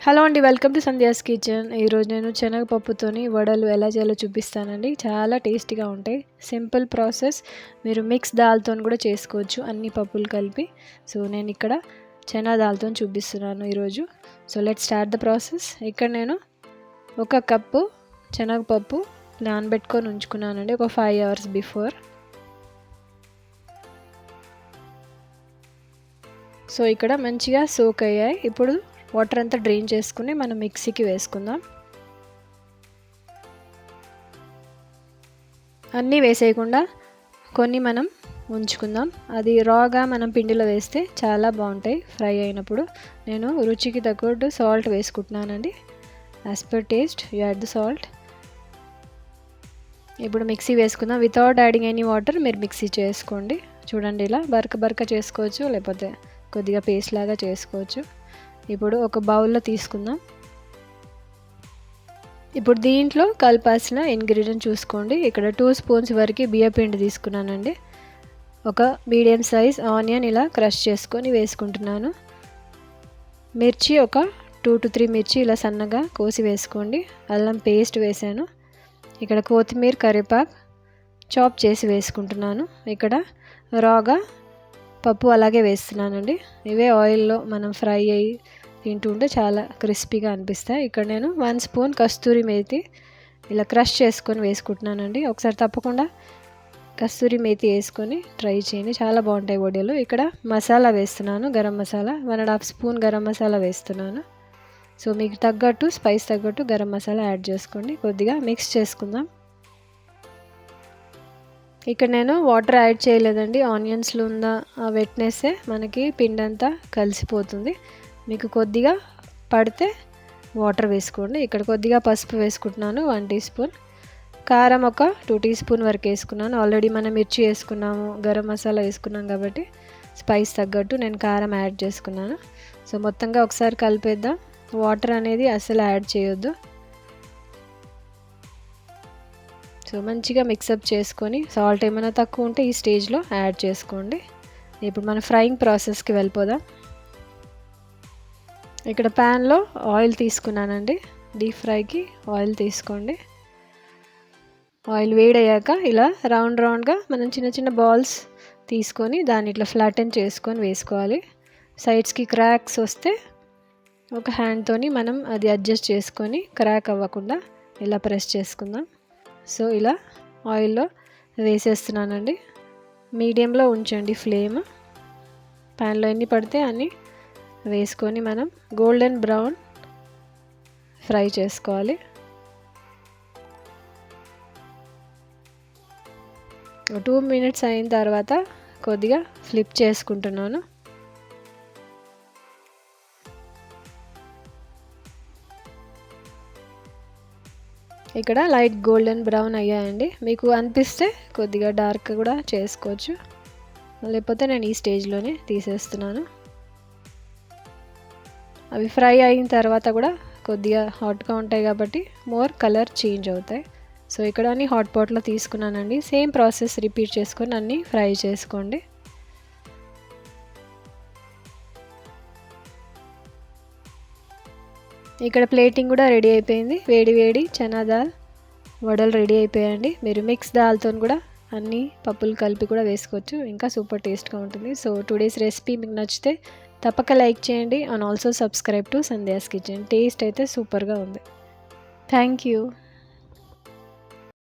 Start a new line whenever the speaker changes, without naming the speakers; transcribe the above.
Hello అండి, welcome to Sandhya's kitchen. ఈరోజు నేను శనగపప్పుతోని వడలు ఎలా చేయాలో చూపిస్తానండి. చాలా టేస్టీగా ఉంటాయి. Simple process. మీరు మిక్స్ దాల్తో కూడా చేసుకోవచ్చు, అన్ని పప్పులు కలిపి. సో నేను ఇక్కడ చనా దాల్తో చూపిస్తున్నాను ఈరోజు. So let's start the process. ఇక్కడ నేను 1 కప్పు శనగపప్పు నానబెట్టుకొని ఉంచుకున్నానండి, ఒక 5 hours బిఫోర్. సో ఇక్కడ మంచిగా సోక్ అయ్యాయి. ఇప్పుడు వాటర్ అంతా డ్రైన్ చేసుకుని మనం మిక్సీకి వేసుకుందాం. అన్నీ వేసేయకుండా కొన్ని మనం ఉంచుకుందాం. అది రాగా మనం పిండిలో వేస్తే చాలా బాగుంటాయి ఫ్రై అయినప్పుడు. నేను రుచికి తగ్గట్టు సాల్ట్ వేసుకుంటున్నానండి. As per taste you add the salt. ఇప్పుడు మిక్సీ వేసుకుందాం. వితౌట్ యాడింగ్ ఎనీ వాటర్ మీరు మిక్సీ చేసుకోండి. చూడండి, ఇలా బరక చేసుకోవచ్చు, లేకపోతే కొద్దిగా పేస్ట్ లాగా చేసుకోవచ్చు. ఇప్పుడు ఒక బౌల్లో తీసుకుందాం. ఇప్పుడు దీంట్లో కలపాల్సిన ఇంగ్రీడియంట్ చూసుకోండి. ఇక్కడ 2 స్పూన్స్ వరకు బియ్యపిండి తీసుకున్నానండి. ఒక మీడియం సైజ్ ఆనియన్ ఇలా క్రష్ చేసుకొని వేసుకుంటున్నాను. మిర్చి ఒక 2 to 3 మిర్చి ఇలా సన్నగా కోసి వేసుకోండి. అల్లం పేస్ట్ వేసాను. ఇక్కడ కొత్తిమీర, కరివేపాకు చాప్ చేసి వేసుకుంటున్నాను. ఇక్కడ రాగా పప్పు అలాగే వేస్తున్నానండి. ఇవే ఆయిల్లో మనం ఫ్రై అయ్యి తింటుంటే చాలా క్రిస్పీగా అనిపిస్తాయి. ఇక్కడ నేను 1 స్పూన్ కస్తూరి మేతి ఇలా క్రష్ చేసుకొని వేసుకుంటున్నానండి. ఒకసారి తప్పకుండా కస్తూరి మేతి వేసుకొని ట్రై చేయండి, చాలా బాగుంటాయి వడియాలు. ఇక్కడ మసాలా వేస్తున్నాను, గరం మసాలా 1.5 స్పూన్ గరం మసాలా వేస్తున్నాను. సో మీకు తగ్గట్టు స్పైస్ తగ్గట్టు గరం మసాలా యాడ్ చేసుకోండి. కొద్దిగా మిక్స్ చేసుకుందాం. ఇక్కడ నేను వాటర్ యాడ్ చేయలేదండి. ఆనియన్స్లో ఉన్న వెట్నెస్సే మనకి పిండి అంతా కలిసిపోతుంది. మీకు కొద్దిగా పడితే వాటర్ వేసుకోండి. ఇక్కడ కొద్దిగా పసుపు వేసుకుంటున్నాను, 1 టీ స్పూన్. కారం ఒక 2 టీ స్పూన్ వరకు వేసుకున్నాను. ఆల్రెడీ మనం మిర్చి వేసుకున్నాము, గరం మసాలా వేసుకున్నాం కాబట్టి స్పైస్ తగ్గట్టు నేను కారం యాడ్ చేసుకున్నాను. సో మొత్తంగా ఒకసారి కలిపేద్దాం. వాటర్ అనేది అసలు యాడ్ చేయొద్దు. సో మంచిగా మిక్సప్ చేసుకొని సాల్ట్ ఏమైనా తక్కువ ఉంటే ఈ స్టేజ్లో యాడ్ చేసుకోండి. ఇప్పుడు మనం ఫ్రైయింగ్ ప్రాసెస్కి వెళ్ళిపోదాం. ఇక్కడ ప్యాన్లో ఆయిల్ తీసుకున్నానండి. డీప్ ఫ్రైకి ఆయిల్ తీసుకోండి. ఆయిల్ వేడయ్యాక ఇలా రౌండ్గా మనం చిన్న బాల్స్ తీసుకొని దాన్ని ఇట్లా ఫ్లాటెన్ చేసుకొని వేసుకోవాలి. సైడ్స్కి క్రాక్స్ వస్తే ఒక హ్యాండ్తోని మనం అది అడ్జస్ట్ చేసుకొని క్రాక్ అవ్వకుండా ఇలా ప్రెస్ చేసుకుందాం. సో ఇలా ఆయిల్లో వేసేస్తున్నానండి. మీడియంలో ఉంచండి ఫ్లేమ్. ప్యాన్లో ఎన్ని పడితే అన్ని వేసుకొని మనం గోల్డెన్ బ్రౌన్ ఫ్రై చేసుకోవాలి. 2 minutes అయిన తర్వాత కొద్దిగా ఫ్లిప్ చేసుకుంటున్నాను. ఇక్కడ లైట్ గోల్డెన్ బ్రౌన్ అయ్యాయండి. మీకు అనిపిస్తే కొద్దిగా డార్క్ కూడా చేసుకోవచ్చు, లేకపోతే నేను ఈ స్టేజ్లోనే తీసేస్తున్నాను. అవి ఫ్రై అయిన తర్వాత కూడా కొద్దిగా హాట్గా ఉంటాయి కాబట్టి మోర్ కలర్ చేంజ్ అవుతాయి. సో ఇక్కడ అన్ని హాట్ పాట్లో తీసుకున్నానండి. సేమ్ ప్రాసెస్ రిపీట్ చేసుకొని అన్నీ ఫ్రై చేసుకోండి. ఇక్కడ ప్లేటింగ్ కూడా రెడీ అయిపోయింది. వేడి చనా దాల్ వడలు రెడీ అయిపోయాయండి. మీరు మిక్స్ దాల్తో కూడా అన్ని పప్పులు కలిపి కూడా వేసుకోవచ్చు, ఇంకా సూపర్ టేస్ట్గా ఉంటుంది. సో టుడేస్ రెసిపీ మీకు నచ్చితే తప్పక లైక్ చేయండి and also subscribe to Sandhya's kitchen. Taste అయితే సూపర్గా ఉంది. Thank you.